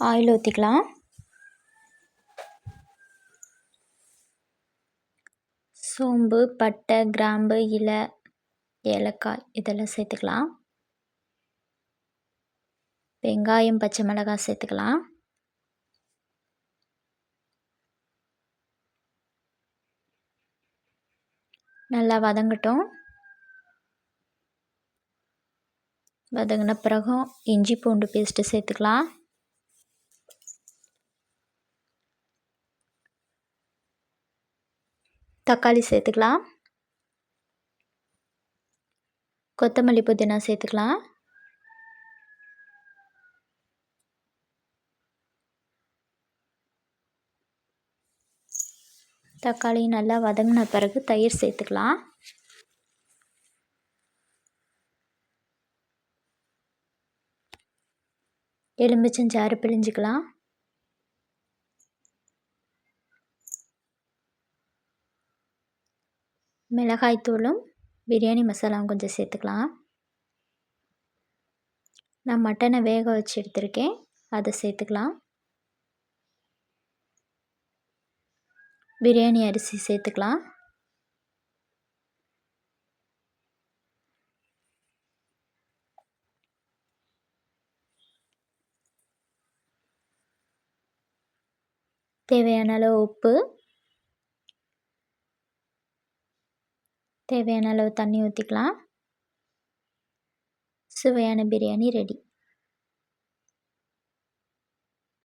Oil ஊற்றிக்கலாம். சோம்பு, பட்டை, கிராம்பு, இலை, ஏலக்காய் இதெல்லாம் சேர்த்துக்கலாம். வெங்காயம், பச்சை மிளகாய் சேர்த்துக்கலாம். நல்லா வதங்கட்டும். வதங்கின பிறகும் இஞ்சி பூண்டு பேஸ்ட்டு சேர்த்துக்கலாம். தக்காளி சேர்த்துக்கலாம். கொத்தமல்லி, புதினா சேர்த்துக்கலாம். தக்காளி நல்லா வதங்கின பிறகு தயிர் சேர்த்துக்கலாம். எலுமிச்சஞ்சாறு பிழிஞ்சிக்கலாம். மிளகாய்த்தூளும் பிரியாணி மசாலாவும் கொஞ்சம் சேர்த்துக்கலாம். நான் மட்டனை வேக வச்சு எடுத்திருக்கேன், அதை சேர்த்துக்கலாம். பிரியாணி அரிசி சேர்த்துக்கலாம். தேவையான அளவு உப்பு, தேவையான அளவு தண்ணி ஊற்றிக்கலாம். சுவையான பிரியாணி ரெடி.